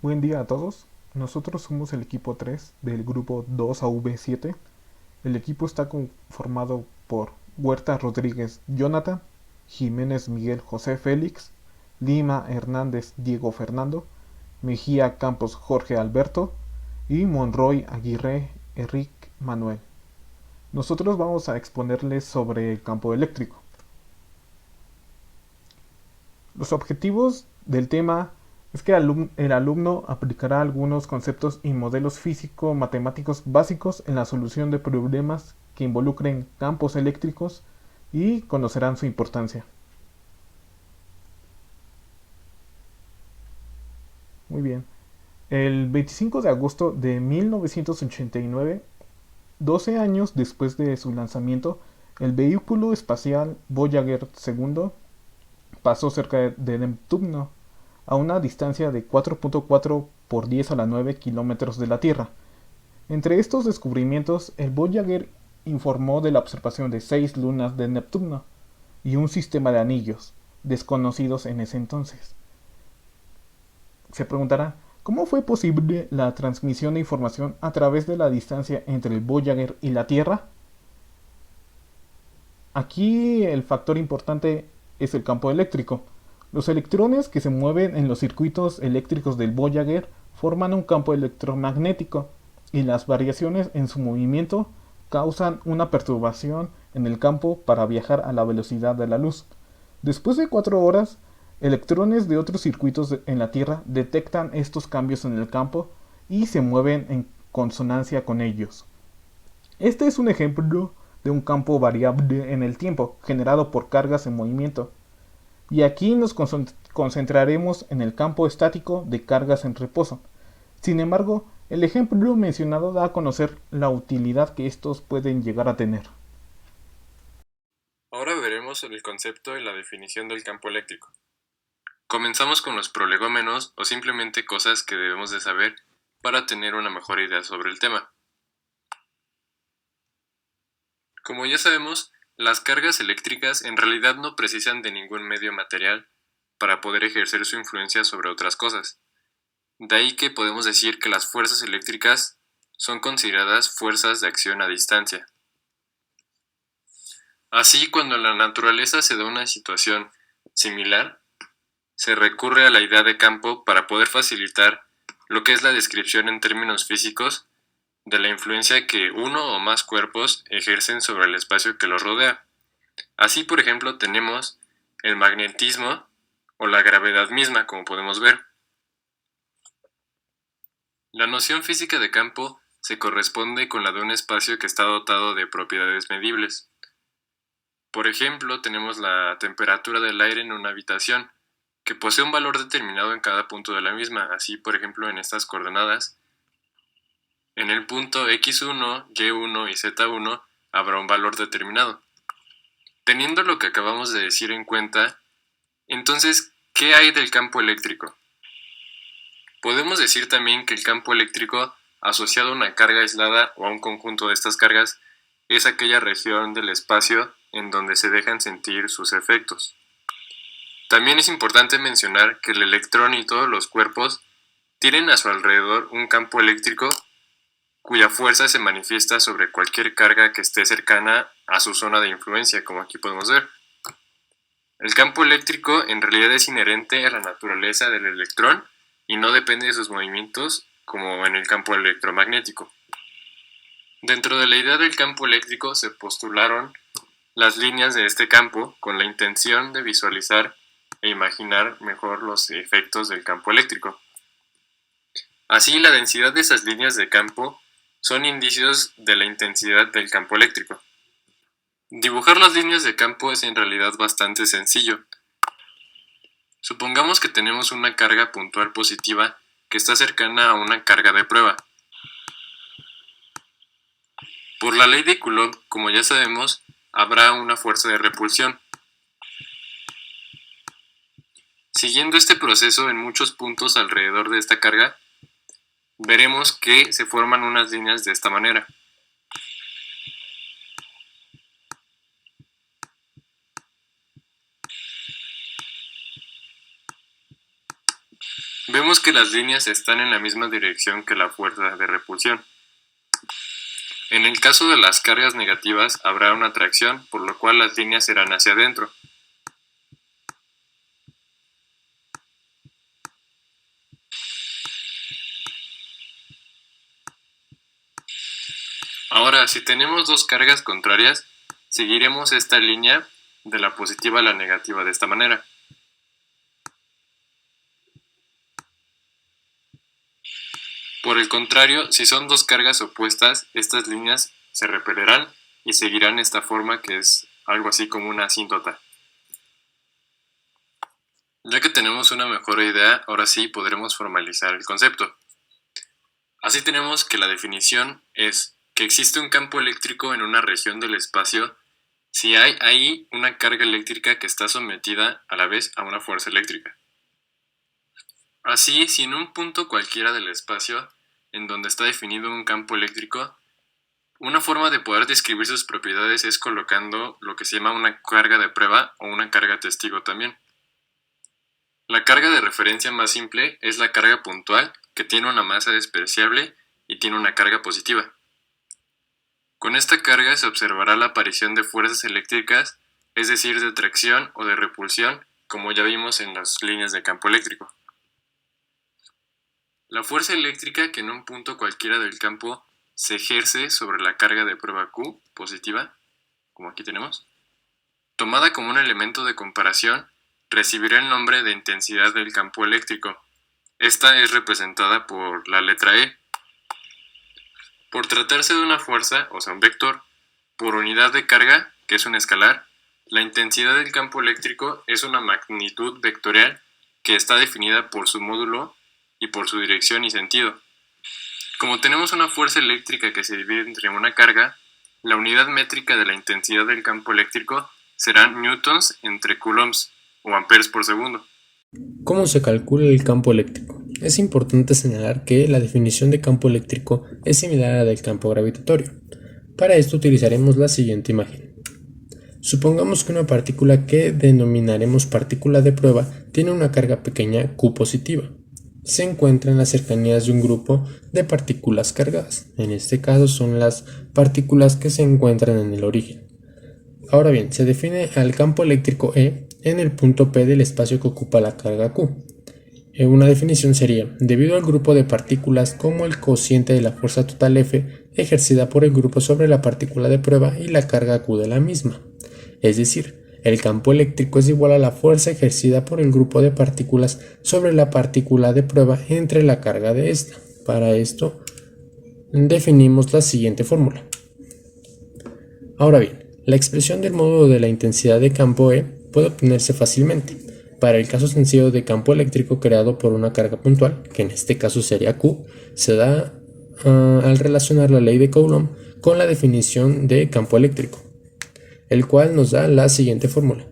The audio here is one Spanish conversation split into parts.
Buen día a todos. Nosotros somos el equipo 3 del grupo 2AV7. El equipo está conformado por Huerta Rodríguez Jonathan, Jiménez Miguel José Félix, Lima Hernández Diego Fernando, Mejía Campos Jorge Alberto y Monroy Aguirre Enric Manuel. Nosotros vamos a exponerles sobre el campo eléctrico. Los objetivos del tema es que el alumno aplicará algunos conceptos y modelos físico-matemáticos básicos en la solución de problemas que involucren campos eléctricos y conocerán su importancia. Muy bien. El 25 de agosto de 1989, 12 años después de su lanzamiento, el vehículo espacial Voyager 2 pasó cerca de Neptuno, a una distancia de 4.4 por 10 a la 9 kilómetros de la Tierra. Entre estos descubrimientos, el Voyager informó de la observación de 6 lunas de Neptuno y un sistema de anillos, desconocidos en ese entonces. Se preguntará, ¿cómo fue posible la transmisión de información a través de la distancia entre el Voyager y la Tierra? Aquí el factor importante es el campo eléctrico. Los electrones que se mueven en los circuitos eléctricos del Voyager forman un campo electromagnético y las variaciones en su movimiento causan una perturbación en el campo para viajar a la velocidad de la luz. Después de 4 horas, electrones de otros circuitos en la Tierra detectan estos cambios en el campo y se mueven en consonancia con ellos. Este es un ejemplo de un campo variable en el tiempo, generado por cargas en movimiento. Y aquí nos concentraremos en el campo estático de cargas en reposo. Sin embargo, el ejemplo mencionado da a conocer la utilidad que estos pueden llegar a tener. Ahora veremos el concepto y la definición del campo eléctrico. Comenzamos con los prolegómenos o simplemente cosas que debemos de saber para tener una mejor idea sobre el tema. Como ya sabemos, las cargas eléctricas en realidad no precisan de ningún medio material para poder ejercer su influencia sobre otras cosas. De ahí que podemos decir que las fuerzas eléctricas son consideradas fuerzas de acción a distancia. Así, cuando en la naturaleza se da una situación similar, se recurre a la idea de campo para poder facilitar lo que es la descripción en términos físicos de la influencia que uno o más cuerpos ejercen sobre el espacio que los rodea. Así, por ejemplo, tenemos el magnetismo o la gravedad misma, como podemos ver. La noción física de campo se corresponde con la de un espacio que está dotado de propiedades medibles. Por ejemplo, tenemos la temperatura del aire en una habitación, que posee un valor determinado en cada punto de la misma. Así, por ejemplo, en estas coordenadas, en el punto x1, y1 y z1 habrá un valor determinado. Teniendo lo que acabamos de decir en cuenta, entonces, ¿qué hay del campo eléctrico? Podemos decir también que el campo eléctrico asociado a una carga aislada o a un conjunto de estas cargas es aquella región del espacio en donde se dejan sentir sus efectos. También es importante mencionar que el electrón y todos los cuerpos tienen a su alrededor un campo eléctrico cuya fuerza se manifiesta sobre cualquier carga que esté cercana a su zona de influencia, como aquí podemos ver. El campo eléctrico en realidad es inherente a la naturaleza del electrón y no depende de sus movimientos como en el campo electromagnético. Dentro de la idea del campo eléctrico se postularon las líneas de este campo con la intención de visualizar e imaginar mejor los efectos del campo eléctrico. Así, la densidad de esas líneas de campo son indicios de la intensidad del campo eléctrico. Dibujar las líneas de campo es en realidad bastante sencillo. Supongamos que tenemos una carga puntual positiva que está cercana a una carga de prueba. Por la ley de Coulomb, como ya sabemos, habrá una fuerza de repulsión. Siguiendo este proceso en muchos puntos alrededor de esta carga, veremos que se forman unas líneas de esta manera. Vemos que las líneas están en la misma dirección que la fuerza de repulsión. En el caso de las cargas negativas habrá una atracción, por lo cual las líneas serán hacia adentro. Ahora, si tenemos dos cargas contrarias, seguiremos esta línea de la positiva a la negativa de esta manera. Por el contrario, si son dos cargas opuestas, estas líneas se repelerán y seguirán esta forma que es algo así como una asíntota. Ya que tenemos una mejor idea, ahora sí podremos formalizar el concepto. Así tenemos que la definición es que existe un campo eléctrico en una región del espacio si hay ahí una carga eléctrica que está sometida a la vez a una fuerza eléctrica. Así, si en un punto cualquiera del espacio en donde está definido un campo eléctrico, una forma de poder describir sus propiedades es colocando lo que se llama una carga de prueba o una carga testigo también. La carga de referencia más simple es la carga puntual, que tiene una masa despreciable y tiene una carga positiva. Con esta carga se observará la aparición de fuerzas eléctricas, es decir, de tracción o de repulsión, como ya vimos en las líneas de campo eléctrico. La fuerza eléctrica que en un punto cualquiera del campo se ejerce sobre la carga de prueba Q positiva, como aquí tenemos, tomada como un elemento de comparación, recibirá el nombre de intensidad del campo eléctrico. Esta es representada por la letra E. Por tratarse de una fuerza, o sea un vector, por unidad de carga, que es un escalar, la intensidad del campo eléctrico es una magnitud vectorial que está definida por su módulo y por su dirección y sentido. Como tenemos una fuerza eléctrica que se divide entre una carga, la unidad métrica de la intensidad del campo eléctrico serán newtons entre coulombs o amperes por segundo. ¿Cómo se calcula el campo eléctrico? Es importante señalar que la definición de campo eléctrico es similar a la del campo gravitatorio. Para esto utilizaremos la siguiente imagen. Supongamos que una partícula que denominaremos partícula de prueba tiene una carga pequeña Q positiva. Se encuentra en las cercanías de un grupo de partículas cargadas. En este caso son las partículas que se encuentran en el origen. Ahora bien, se define al campo eléctrico E en el punto P del espacio que ocupa la carga Q. Una definición sería, debido al grupo de partículas como el cociente de la fuerza total F ejercida por el grupo sobre la partícula de prueba y la carga Q de la misma. Es decir, el campo eléctrico es igual a la fuerza ejercida por el grupo de partículas sobre la partícula de prueba entre la carga de esta. Para esto, definimos la siguiente fórmula. Ahora bien, la expresión del módulo de la intensidad de campo E puede obtenerse fácilmente. Para el caso sencillo de campo eléctrico creado por una carga puntual, que en este caso sería Q, se da al relacionar la ley de Coulomb con la definición de campo eléctrico, el cual nos da la siguiente fórmula.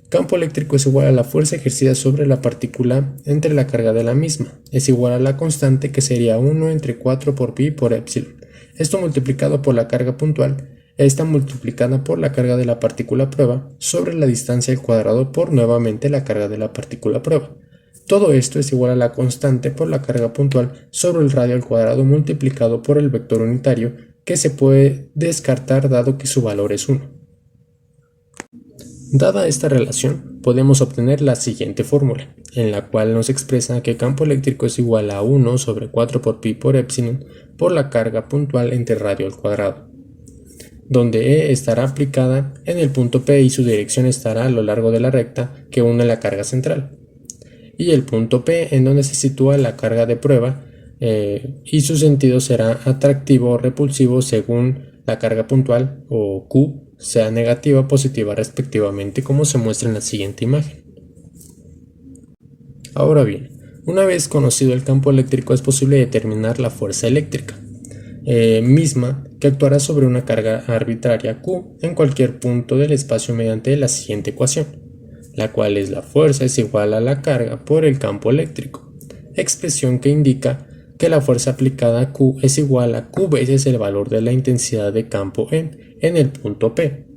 Campo eléctrico es igual a la fuerza ejercida sobre la partícula entre la carga de la misma, es igual a la constante que sería 1 entre 4 por pi por epsilon. Esto multiplicado por la carga puntual, esta multiplicada por la carga de la partícula prueba sobre la distancia al cuadrado por nuevamente la carga de la partícula prueba. Todo esto es igual a la constante por la carga puntual sobre el radio al cuadrado multiplicado por el vector unitario, que se puede descartar dado que su valor es 1. Dada esta relación, podemos obtener la siguiente fórmula, en la cual nos expresa que campo eléctrico es igual a 1 sobre 4 por pi por epsilon por la carga puntual entre radio al cuadrado, donde E estará aplicada en el punto P y su dirección estará a lo largo de la recta que une la carga central, y el punto P en donde se sitúa la carga de prueba y su sentido será atractivo o repulsivo según la carga puntual o Q sea negativa o positiva respectivamente, como se muestra en la siguiente imagen. Ahora bien, una vez conocido el campo eléctrico es posible determinar la fuerza eléctrica, misma que actuará sobre una carga arbitraria Q en cualquier punto del espacio mediante la siguiente ecuación, la cual es la fuerza es igual a la carga por el campo eléctrico, expresión que indica que la fuerza aplicada a Q es igual a Q veces el valor de la intensidad de campo en el punto P.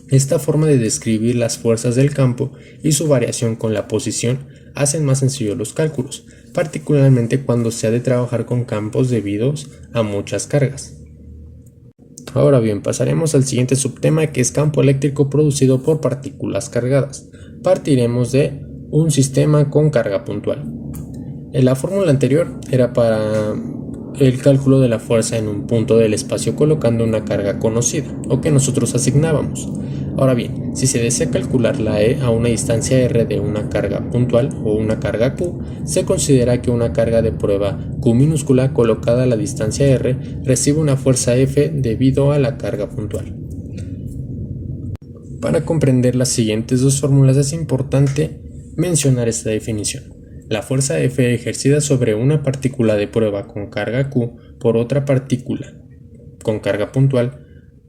Esta forma de describir las fuerzas del campo y su variación con la posición hacen más sencillos los cálculos. particularmente cuando se ha de trabajar con campos debidos a muchas cargas. Ahora bien, pasaremos al siguiente subtema, que es campo eléctrico producido por partículas cargadas. Partiremos de un sistema con carga puntual. En la fórmula anterior era para el cálculo de la fuerza en un punto del espacio colocando una carga conocida o que nosotros asignábamos. Ahora bien, si se desea calcular la E a una distancia R de una carga puntual o una carga Q, se considera que una carga de prueba Q minúscula colocada a la distancia R recibe una fuerza F debido a la carga puntual. Para comprender las siguientes dos fórmulas es importante mencionar esta definición. La fuerza F ejercida sobre una partícula de prueba con carga Q por otra partícula con carga puntual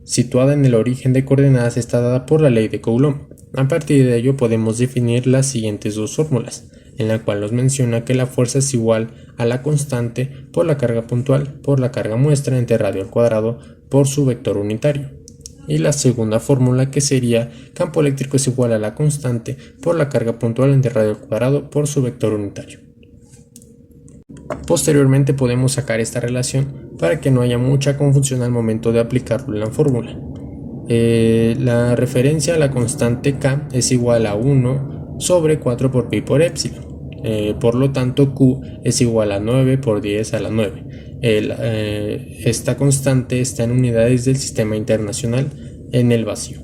situada en el origen de coordenadas está dada por la ley de Coulomb. A partir de ello podemos definir las siguientes dos fórmulas, en la cual nos menciona que la fuerza es igual a la constante por la carga puntual por la carga muestra entre radio al cuadrado por su vector unitario. Y la segunda fórmula, que sería campo eléctrico es igual a la constante por la carga puntual entre radio al cuadrado por su vector unitario. Posteriormente podemos sacar esta relación para que no haya mucha confusión al momento de aplicarlo en la fórmula. La referencia a la constante K es igual a 1 sobre 4 por pi por epsilon. Por lo tanto, Q es igual a 9 por 10 a la 9. Esta constante está en unidades del sistema internacional en el vacío.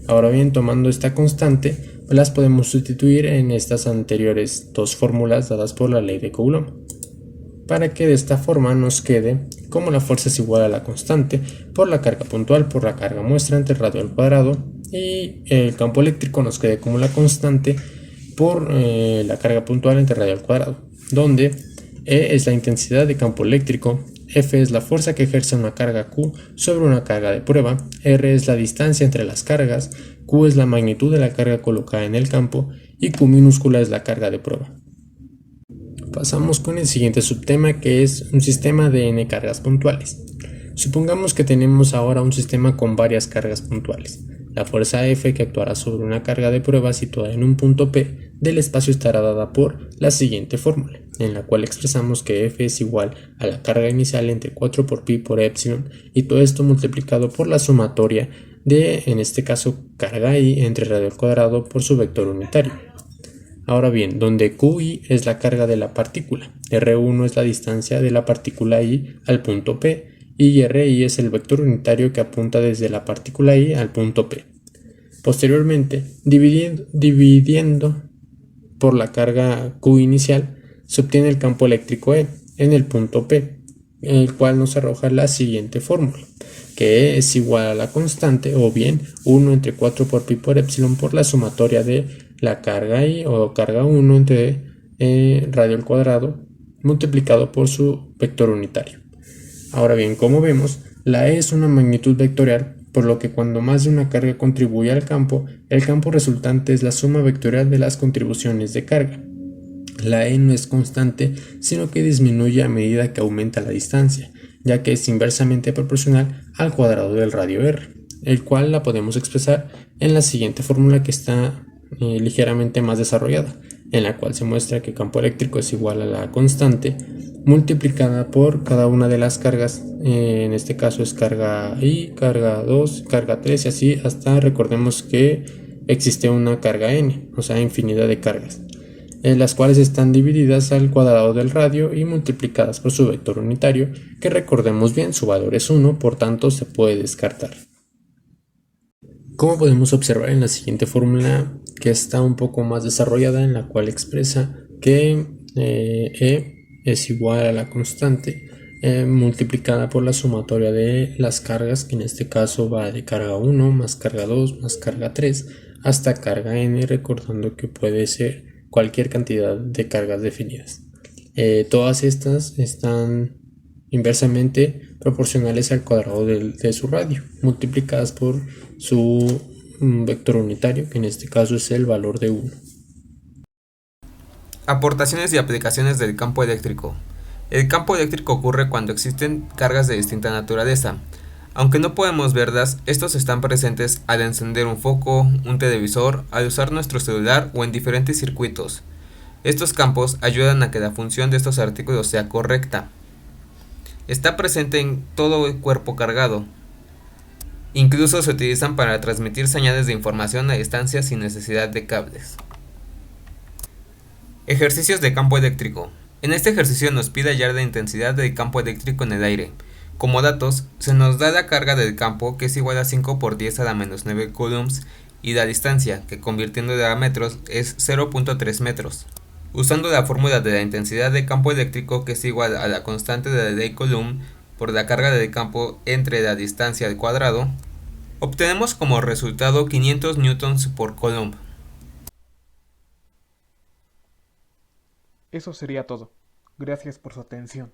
Ahora bien, tomando esta constante, las podemos sustituir en estas anteriores dos fórmulas dadas por la ley de Coulomb, para que de esta forma nos quede como la fuerza es igual a la constante por la carga puntual por la carga muestra entre radio al cuadrado, y el campo eléctrico nos quede como la constante por la carga puntual entre radio al cuadrado, donde E es la intensidad de campo eléctrico, F es la fuerza que ejerce una carga Q sobre una carga de prueba, R es la distancia entre las cargas, Q es la magnitud de la carga colocada en el campo y Q minúscula es la carga de prueba. Pasamos con el siguiente subtema, que es un sistema de n cargas puntuales. Supongamos que tenemos ahora un sistema con varias cargas puntuales. La fuerza F que actuará sobre una carga de prueba situada en un punto P del espacio estará dada por la siguiente fórmula, en la cual expresamos que F es igual a la carga inicial entre 4 por pi por epsilon y todo esto multiplicado por la sumatoria de, en este caso, carga I entre radio al cuadrado por su vector unitario. Ahora bien, donde QI es la carga de la partícula, R1 es la distancia de la partícula I al punto P y RI es el vector unitario que apunta desde la partícula I al punto P. Posteriormente, dividiendo por la carga Q inicial, se obtiene el campo eléctrico E en el punto P, el cual nos arroja la siguiente fórmula, que E es igual a la constante, o bien 1 entre 4 por pi por epsilon por la sumatoria de la carga I o carga 1 entre radio al cuadrado multiplicado por su vector unitario. Ahora bien, como vemos, la E es una magnitud vectorial, por lo que cuando más de una carga contribuye al campo, el campo resultante es la suma vectorial de las contribuciones de carga. La E no es constante, sino que disminuye a medida que aumenta la distancia, ya que es inversamente proporcional al cuadrado del radio R, el cual la podemos expresar en la siguiente fórmula, que está ligeramente más desarrollada, en la cual se muestra que el campo eléctrico es igual a la constante multiplicada por cada una de las cargas, en este caso es carga I, carga 2, carga 3 y así hasta recordemos que existe una carga n, o sea infinidad de cargas, las cuales están divididas al cuadrado del radio y multiplicadas por su vector unitario, que recordemos bien su valor es 1, por tanto se puede descartar. Como podemos observar en la siguiente fórmula, que está un poco más desarrollada, en la cual expresa que E es igual a la constante multiplicada por la sumatoria de las cargas, que en este caso va de carga 1 más carga 2 más carga 3 hasta carga n, recordando que puede ser cualquier cantidad de cargas definidas. Todas estas están inversamente proporcionales al cuadrado de su radio, multiplicadas por su vector unitario, que en este caso es el valor de 1. Aportaciones y aplicaciones del campo eléctrico. El campo eléctrico ocurre cuando existen cargas de distinta naturaleza. Aunque no podemos verlas, estos están presentes al encender un foco, un televisor, al usar nuestro celular o en diferentes circuitos. Estos campos ayudan a que la función de estos artículos sea correcta. Está presente en todo el cuerpo cargado. Incluso se utilizan para transmitir señales de información a distancia sin necesidad de cables. Ejercicios de campo eléctrico. En este ejercicio nos pide hallar la intensidad del campo eléctrico en el aire. Como datos, se nos da la carga del campo, que es igual a 5 por 10 a la menos 9 coulombs, y la distancia, que convirtiéndola a metros es 0.3 metros. Usando la fórmula de la intensidad de campo eléctrico, que es igual a la constante de la ley Coulomb por la carga del campo entre la distancia al cuadrado, obtenemos como resultado 500 newtons por coulomb. Eso sería todo. Gracias por su atención.